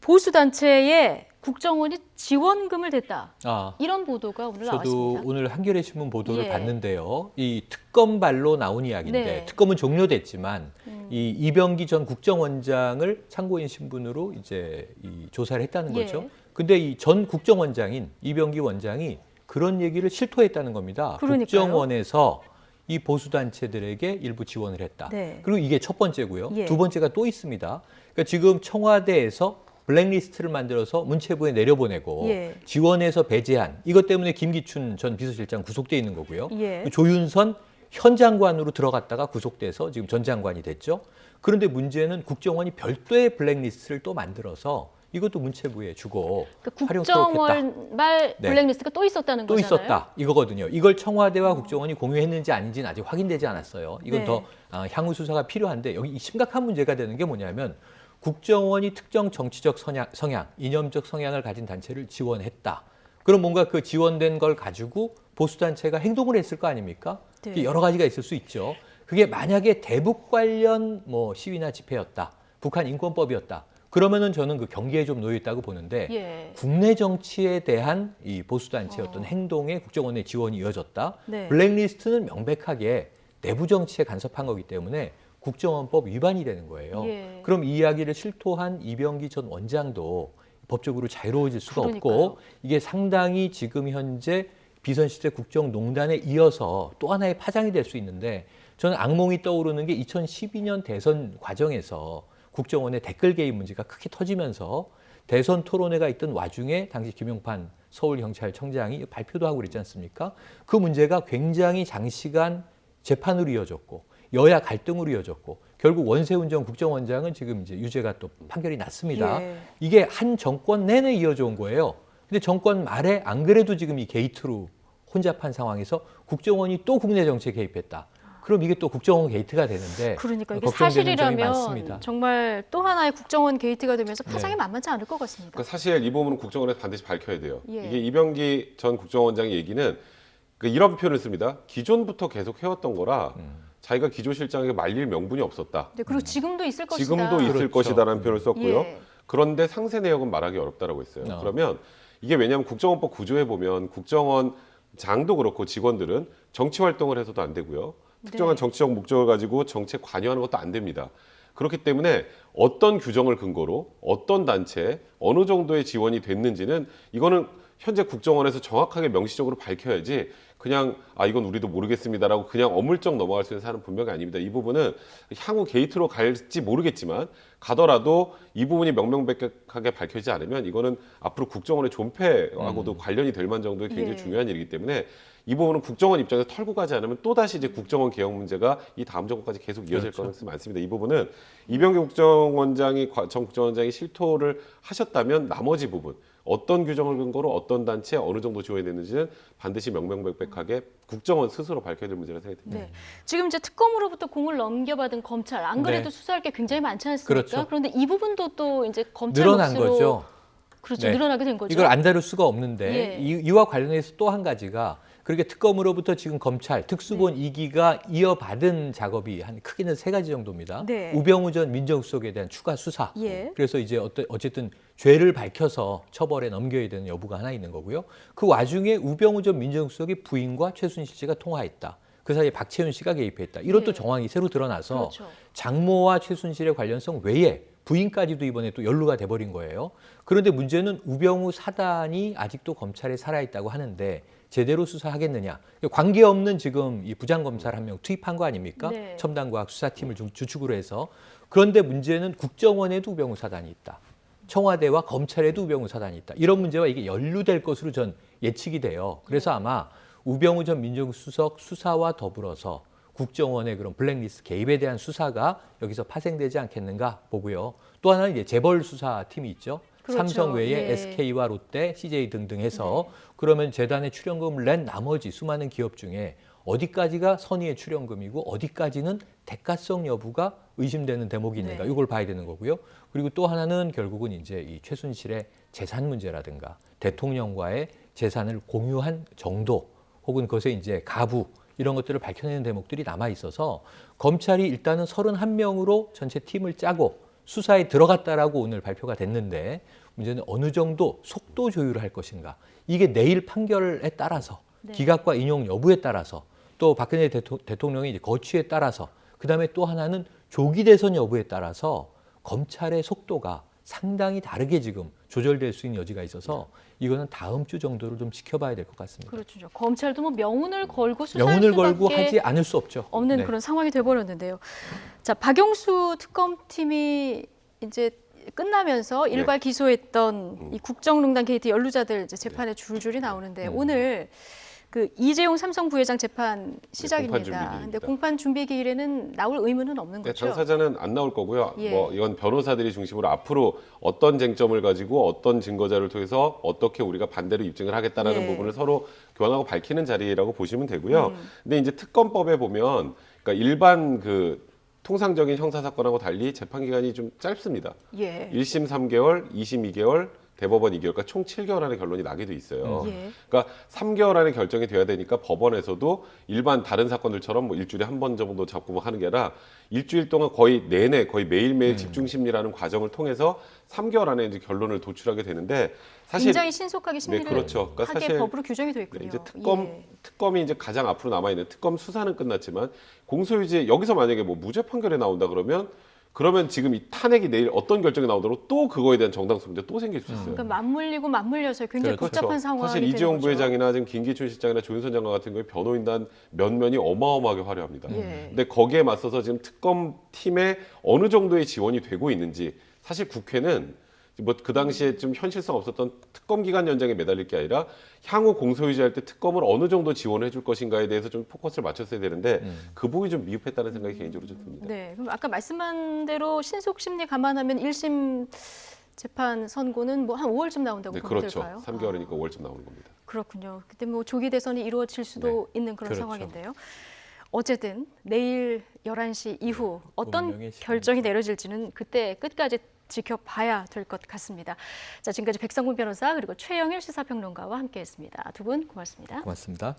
보수 단체에 국정원이 지원금을 댔다. 아, 이런 보도가 오늘 저도 나왔습니다. 오늘 한겨레 신문 보도를 예. 봤는데요. 이 특검발로 나온 이야기인데 네. 특검은 종료됐지만 이 이병기 전 국정원장을 참고인 신분으로 이제 이 조사를 했다는 예. 거죠. 근데 이 전 국정원장인 이병기 원장이 그런 얘기를 실토했다는 겁니다. 그러니까요. 국정원에서 이 보수 단체들에게 일부 지원을 했다. 네. 그리고 이게 첫 번째고요. 예. 두 번째가 또 있습니다. 그러니까 지금 청와대에서 블랙리스트를 만들어서 문체부에 내려보내고 예. 지원해서 배제한 이것 때문에 김기춘 전 비서실장 구속돼 있는 거고요. 예. 조윤선 현 장관으로 들어갔다가 구속돼서 지금 전 장관이 됐죠. 그런데 문제는 국정원이 별도의 블랙리스트를 또 만들어서 이것도 문체부에 주고 그러니까 활용토록 했다. 국정원발 네. 블랙리스트가 또 있었다는 또 거잖아요. 있었다 이거거든요. 이걸 청와대와 국정원이 공유했는지 아닌지는 아직 확인되지 않았어요. 이건 네. 더 향후 수사가 필요한데 여기 심각한 문제가 되는 게 뭐냐면 국정원이 특정 정치적 성향, 이념적 성향을 가진 단체를 지원했다. 그럼 뭔가 그 지원된 걸 가지고 보수단체가 행동을 했을 거 아닙니까? 네. 여러 가지가 있을 수 있죠. 그게 만약에 대북 관련 뭐 시위나 집회였다. 북한 인권법이었다. 그러면은 저는 그 경계에 좀 놓여 있다고 보는데 예. 국내 정치에 대한 이 보수단체의 어떤 행동에 국정원의 지원이 이어졌다. 네. 블랙리스트는 명백하게 내부 정치에 간섭한 거기 때문에 국정원법 위반이 되는 거예요. 예. 그럼 이 이야기를 실토한 이병기 전 원장도 법적으로 자유로워질 수가 그러니까요. 없고 이게 상당히 지금 현재 비선실세 국정농단에 이어서 또 하나의 파장이 될 수 있는데 저는 악몽이 떠오르는 게 2012년 대선 과정에서 국정원의 댓글 개입 문제가 크게 터지면서 대선 토론회가 있던 와중에 당시 김용판 서울경찰청장이 발표도 하고 그랬지 않습니까? 그 문제가 굉장히 장시간 재판으로 이어졌고 여야 갈등으로 이어졌고 결국 원세훈 전 국정원장은 지금 이제 유죄가 또 판결이 났습니다. 예. 이게 한 정권 내내 이어져 온 거예요. 근데 정권 말에 안 그래도 지금 이 게이트로 혼잡한 상황에서 국정원이 또 국내 정치에 개입했다. 그럼 이게 또 국정원 게이트가 되는데 그러니까 이게 걱정되는 점이 사실이라면 많습니다. 정말 또 하나의 국정원 게이트가 되면서 파장이 네. 만만치 않을 것 같습니다. 그러니까 사실 이 부분은 국정원에서 반드시 밝혀야 돼요. 예. 이게 이병기 전 국정원장의 얘기는 이런 표현을 씁니다. 기존부터 계속 해왔던 거라 자기가 기조실장에게 말릴 명분이 없었다. 네, 그리고 지금도 있을 것이다. 지금도 있을 그렇죠. 것이다라는 표현을 썼고요. 예. 그런데 상세 내역은 말하기 어렵다라고 했어요. 그러면 이게 왜냐하면 국정원법 구조에 보면 국정원 장도 그렇고 직원들은 정치 활동을 해서도 안 되고요. 특정한 네. 정치적 목적을 가지고 정치에 관여하는 것도 안 됩니다. 그렇기 때문에 어떤 규정을 근거로 어떤 단체에 어느 정도의 지원이 됐는지는 이거는 현재 국정원에서 정확하게 명시적으로 밝혀야지 그냥 이건 우리도 모르겠습니다라고 그냥 어물쩍 넘어갈 수 있는 사안은 분명히 아닙니다. 이 부분은 향후 게이트로 갈지 모르겠지만 가더라도 이 부분이 명명백백하게 밝혀지지 않으면 이거는 앞으로 국정원의 존폐하고도 관련이 될 만정도의 굉장히 예. 중요한 일이기 때문에 이 부분은 국정원 입장에서 털고 가지 않으면 또다시 이제 국정원 개혁 문제가 이 다음 정권까지 계속 이어질 그렇죠. 가능성이 많습니다. 이 부분은 이병기 국정원장이 전 국정원장이 실토를 하셨다면 나머지 부분 어떤 규정을 근거로 어떤 단체에 어느 정도 지원이 됐는지는 반드시 명명백백하게 국정원 스스로 밝혀야 될 문제라고 생각이 듭니다. 네. 지금 이제 특검으로부터 공을 넘겨받은 검찰 안 그래도 네. 수사할 게 굉장히 많지 않습니까? 그렇죠. 그런데 이 부분도 또 이제 검찰 늘어난 몫으로 거죠. 그렇죠. 네. 늘어나게 된 거죠. 이걸 안 다룰 수가 없는데 예. 이와 관련해서 또 한 가지가 그렇게 특검으로부터 지금 검찰 특수본 2기가 이어받은 작업이 한 크게는 세 가지 정도입니다. 네. 우병우 전 민정수석에 대한 추가 수사. 예. 그래서 이제 어쨌든 죄를 밝혀서 처벌에 넘겨야 되는 여부가 하나 있는 거고요. 그 와중에 우병우 전 민정수석의 부인과 최순실 씨가 통화했다. 그 사이에 박채윤 씨가 개입했다. 이런 또 예. 정황이 새로 드러나서 그렇죠. 장모와 최순실의 관련성 외에 부인까지도 이번에 또 연루가 돼버린 거예요. 그런데 문제는 우병우 사단이 아직도 검찰에 살아있다고 하는데 제대로 수사하겠느냐. 관계없는 지금 이 부장검사를 한 명 투입한 거 아닙니까? 네. 첨단과학 수사팀을 주축으로 해서. 그런데 문제는 국정원에도 우병우 사단이 있다. 청와대와 검찰에도 우병우 사단이 있다. 이런 문제와 이게 연루될 것으로 전 예측이 돼요. 그래서 아마 우병우 전 민정수석 수사와 더불어서 국정원의 그런 블랙리스트 개입에 대한 수사가 여기서 파생되지 않겠는가 보고요. 또 하나는 이제 재벌 수사팀이 있죠. 그렇죠. 삼성 외에 예. SK와 롯데, CJ 등등 해서 그러면 재단에 출연금을 낸 나머지 수많은 기업 중에 어디까지가 선의의 출연금이고 어디까지는 대가성 여부가 의심되는 대목이 있는가 네. 이걸 봐야 되는 거고요. 그리고 또 하나는 결국은 이제 이 최순실의 재산 문제라든가 대통령과의 재산을 공유한 정도 혹은 그것의 이제 가부 이런 것들을 밝혀내는 대목들이 남아 있어서 검찰이 일단은 31명으로 전체 팀을 짜고 수사에 들어갔다라고 오늘 발표가 됐는데 문제는 어느 정도 속도 조율을 할 것인가. 이게 내일 판결에 따라서 네. 기각과 인용 여부에 따라서 또 박근혜 대통령의 이제 거취에 따라서 그다음에 또 하나는 조기 대선 여부에 따라서 검찰의 속도가 상당히 다르게 지금 조절될 수 있는 여지가 있어서 이거는 다음 주 정도를 좀 지켜봐야 될 것 같습니다. 그렇죠. 검찰도 뭐 명운을 걸고 수사할 명운을 수밖에 걸고 하지 않을 수 없죠. 없는 네. 그런 상황이 돼버렸는데요. 자, 박영수 특검팀이 이제 끝나면서 일괄 기소했던 이 국정농단 게이트 연루자들 이제 재판에 줄줄이 나오는데 오늘 그 이재용 삼성 부회장 재판 시작입니다. 근데 공판 준비 기일에는 나올 의무는 없는 네, 거죠? 당사자는 안 나올 거고요. 예. 뭐 이건 변호사들이 중심으로 앞으로 어떤 쟁점을 가지고 어떤 증거자를 통해서 어떻게 우리가 반대로 입증을 하겠다라는 예. 부분을 서로 교환하고 밝히는 자리라고 보시면 되고요. 근데 이제 특검법에 보면 그러니까 일반 그 통상적인 형사 사건하고 달리 재판 기간이 좀 짧습니다. 예. 1심 3개월, 2심 2개월, 대법원 2개월, 그러니까 총 7개월 안에 결론이 나게 돼 있어요. 예. 그러니까 3개월 안에 결정이 돼야 되니까 법원에서도 일반 다른 사건들처럼 뭐 일주일에 한 번 정도 잡고 하는 게 아니라 일주일 동안 거의 내내 거의 매일매일 집중 심리라는 과정을 통해서 3개월 안에 이제 결론을 도출하게 되는데 사실 굉장히 신속하게 심리를 그렇죠. 그러니까 하게 사실 법으로 규정이 되어 있군요. 네, 이제 예. 특검이 이제 가장 앞으로 남아 있는 특검 수사는 끝났지만 공소유지 여기서 만약에 뭐 무죄 판결이 나온다 그러면 지금 이 탄핵이 내일 어떤 결정이 나오더라도 또 그거에 대한 정당성 문제 또 생길 수 있어요. 그러니까 맞물리고 맞물려서 굉장히 그렇죠. 복잡한 상황이 사실 되는 이재용 거죠. 부회장이나 지금 김기춘 실장이나 조윤선 장관 같은 경우에 변호인단 면면이 어마어마하게 화려합니다. 예. 근데 거기에 맞서서 지금 특검 팀에 어느 정도의 지원이 되고 있는지 사실 국회는 뭐 그 당시에 좀 현실성 없었던 특검 기간 연장에 매달릴 게 아니라 향후 공소유지할 때 특검을 어느 정도 지원을 해줄 것인가에 대해서 좀 포커스를 맞췄어야 되는데 그 부분이 좀 미흡했다는 생각이 개인적으로 좀 듭니다. 네, 그럼 아까 말씀한 대로 신속 심리 감안하면 1심 재판 선고는 뭐 한 5월쯤 나온다고 네, 보면 그렇죠. 될까요? 3개월이니까 5월쯤 나오는 겁니다. 그렇군요. 그때 뭐 조기 대선이 이루어질 수도 있는 그런 그렇죠. 상황인데요. 어쨌든 내일 11시 이후 어떤 운명의 시간이죠. 결정이 내려질지는 그때 끝까지 지켜봐야 될 것 같습니다. 자, 지금까지 백성군 변호사 그리고 최영일 시사평론가와 함께했습니다. 두 분 고맙습니다. 고맙습니다.